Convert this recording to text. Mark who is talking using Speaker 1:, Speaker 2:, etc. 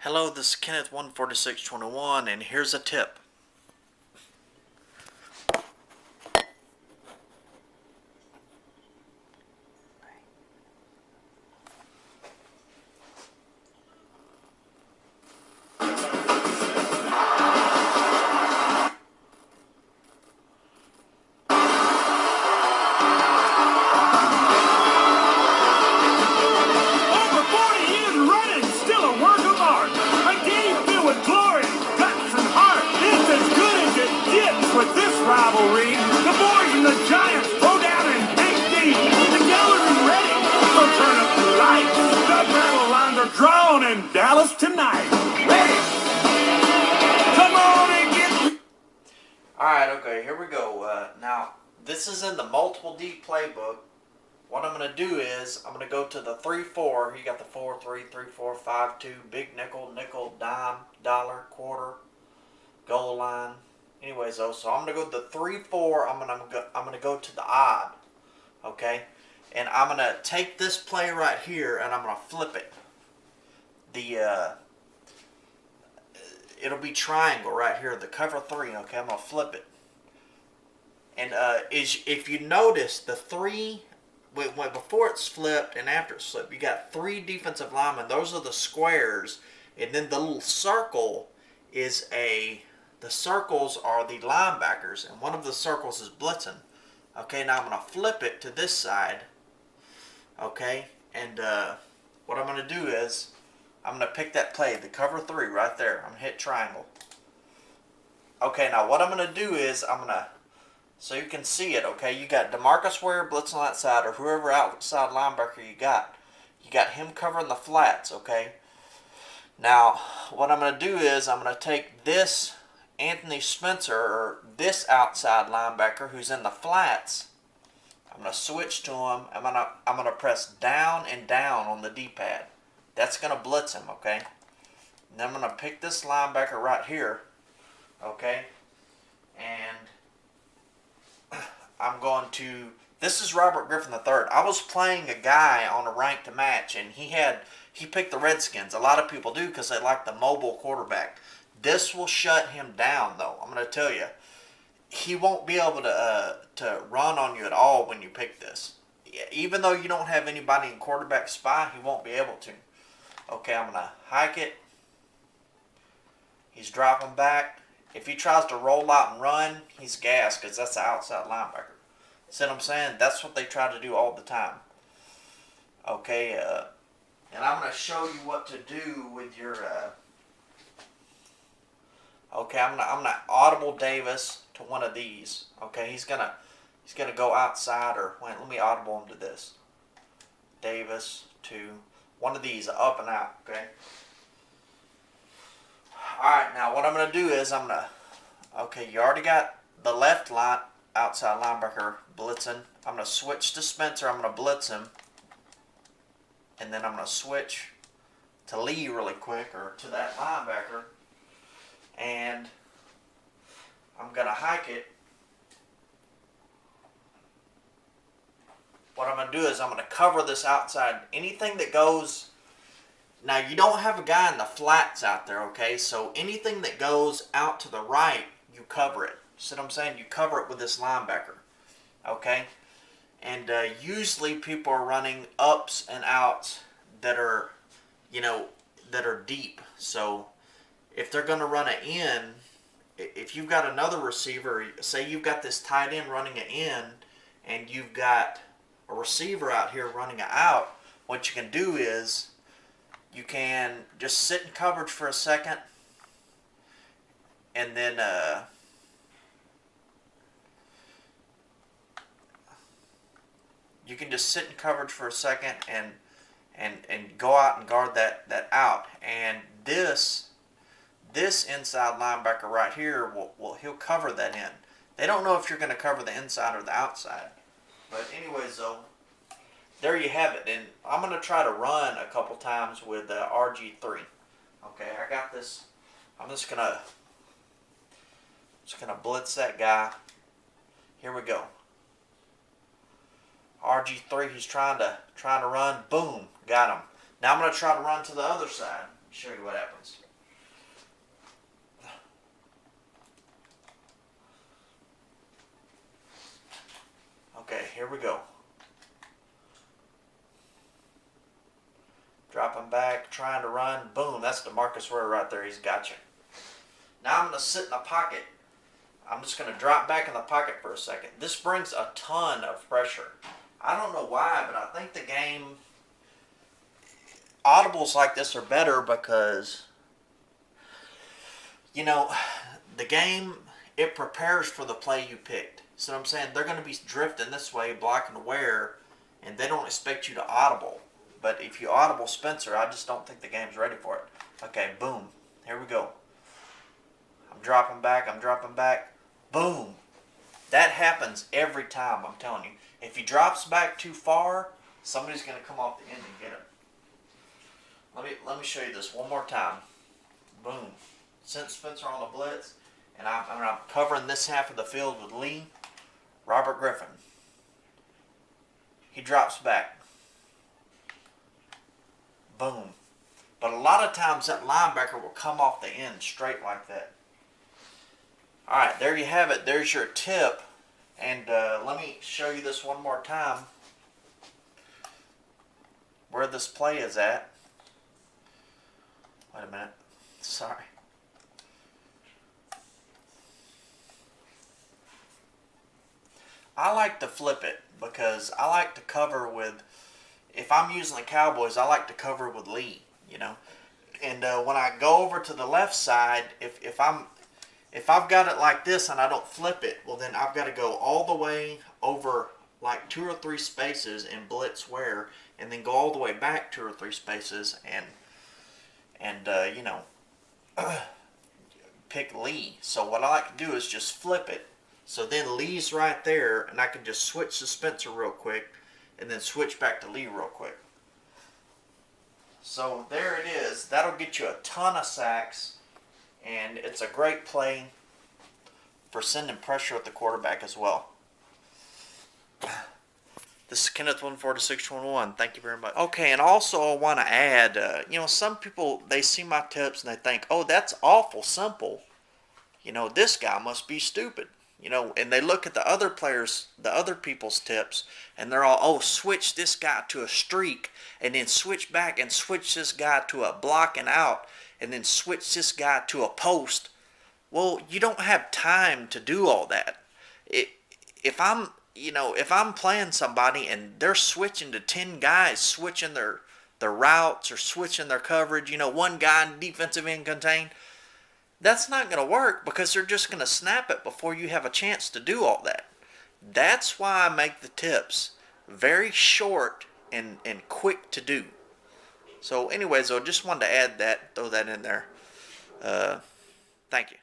Speaker 1: Hello, this is Kenneth 14621, and here's a tip.
Speaker 2: Over 40 years running, still a work of art. A game filled with glory, guts, and heart. It's as good as it gets with this rivalry. The boys and the Giants throw down in big deep. Together and ready, so turn up the lights. The battle lines are drawn in Dallas tonight. Ready? Come on and get...
Speaker 1: Alright, okay, here we go. Now, this is in the multiple D playbook. What I'm going to do is, I'm going to go to the 3-4. You got the 4-3, 3-4, 5-2, big nickel, nickel, dime, dollar, quarter, goal line. Anyways, though, so I'm going to go to the 3-4. I'm going to go to the odd. Okay? And I'm going to take this play right here, and I'm going to flip it. It'll be triangle right here, the cover 3. Okay, I'm going to flip it. And if you notice, the 3... before it's flipped and after it's flipped, you got 3 defensive linemen. Those are the squares, and then the little circle is the circles are the linebackers, and one of the circles is blitzing. Okay, now I'm going to flip it to this side. Okay, and what I'm going to do is I'm going to pick that play, the cover 3 right there. I'm going to hit triangle. Okay, now what I'm going to do is so you can see it, okay? You got DeMarcus Ware blitzing on that side, or whoever outside linebacker you got. You got him covering the flats, okay? Now, what I'm going to do is I'm going to take this Anthony Spencer, or this outside linebacker who's in the flats. I'm going to switch to him. I'm going to press down and down on the D-pad. That's going to blitz him, okay? And then I'm going to pick this linebacker right here, okay? And I'm going to... This is Robert Griffin III. I was playing a guy on a ranked match, and he picked the Redskins. A lot of people do because they like the mobile quarterback. This will shut him down, though. I'm going to tell you. He won't be able to run on you at all when you pick this. Even though you don't have anybody in quarterback spy, he won't be able to. Okay, I'm going to hike it. He's dropping back. If he tries to roll out and run, he's gassed because that's the outside linebacker. See what I'm saying? That's what they try to do all the time. Okay, and I'm going to show you what to do with your... Okay, I'm gonna audible Davis to one of these. Okay, he's gonna go outside, or wait, let me audible him to this. Davis to one of these, up and out. Okay. Alright, now what I'm going to do is okay, you already got the left line outside linebacker blitzing. I'm going to switch to Spencer. I'm going to blitz him. And then I'm going to switch to Lee really quick, or to that linebacker. And I'm going to hike it. What I'm going to do is I'm going to cover this outside. Anything that goes... Now, you don't have a guy in the flats out there, okay? So anything that goes out to the right, you cover it. See what I'm saying? You cover it with this linebacker, okay? And usually people are running ups and outs that are, that are deep. So if they're going to run an in, if you've got another receiver, say you've got this tight end running an in, and you've got a receiver out here running an out, what you can do is... You can just sit in coverage for a second, and then you can just sit in coverage for a second and go out and guard that out. And this inside linebacker right here he'll cover that in. They don't know if you're going to cover the inside or the outside, but anyways, though. There you have it, and I'm going to try to run a couple times with RG3. Okay, I got this. I'm just gonna blitz that guy. Here we go. RG3, he's trying to run. Boom, got him. Now I'm going to try to run to the other side. show you what happens. Okay, here we go. Dropping back, trying to run. Boom, that's DeMarcus Ware right there. He's got you. Now I'm going to sit in the pocket. I'm just going to drop back in the pocket for a second. This brings a ton of pressure. I don't know why, but I think the game... Audibles like this are better because, you know, the game, it prepares for the play you picked. So I'm saying they're going to be drifting this way, blocking Ware, and they don't expect you to audible. But if you audible Spencer, I just don't think the game's ready for it. Okay, boom. Here we go. I'm dropping back. Boom. That happens every time, I'm telling you. If he drops back too far, somebody's going to come off the end and get him. Let me show you this one more time. Boom. Sent Spencer on the blitz, and I'm covering this half of the field with Lee. Robert Griffin. He drops back. Boom. But a lot of times that linebacker will come off the end straight like that. Alright, there you have it. There's your tip. And let me show you this one more time. Where this play is at. Wait a minute. Sorry. I like to flip it because I like to cover with, if I'm using the Cowboys, I like to cover with Lee, you know. And when I go over to the left side, if I've got it like this and I don't flip it, well then I've got to go all the way over like 2 or 3 spaces and blitz Ware, and then go all the way back 2 or 3 spaces and you know, pick Lee. So what I like to do is just flip it. So then Lee's right there, and I can just switch to Spencer real quick, and then switch back to Lee real quick. So there it is. That'll get you a ton of sacks, and it's a great play for sending pressure at the quarterback as well. This is Kenneth 14621. Thank you very much. Okay, and also I want to add, you know, some people, they see my tips and they think, oh, that's awful simple. You know, this guy must be stupid. You know, and they look at the other players, the other people's tips, and they're all, oh, switch this guy to a streak, and then switch back and switch this guy to a block and out, and then switch this guy to a post. Well, you don't have time to do all that. If I'm playing somebody and they're switching to 10 guys, switching their routes or switching their coverage, you know, one guy in defensive end contain, that's not going to work because they're just going to snap it before you have a chance to do all that. That's why I make the tips very short and quick to do. So anyways, I just wanted to add that, throw that in there. Thank you.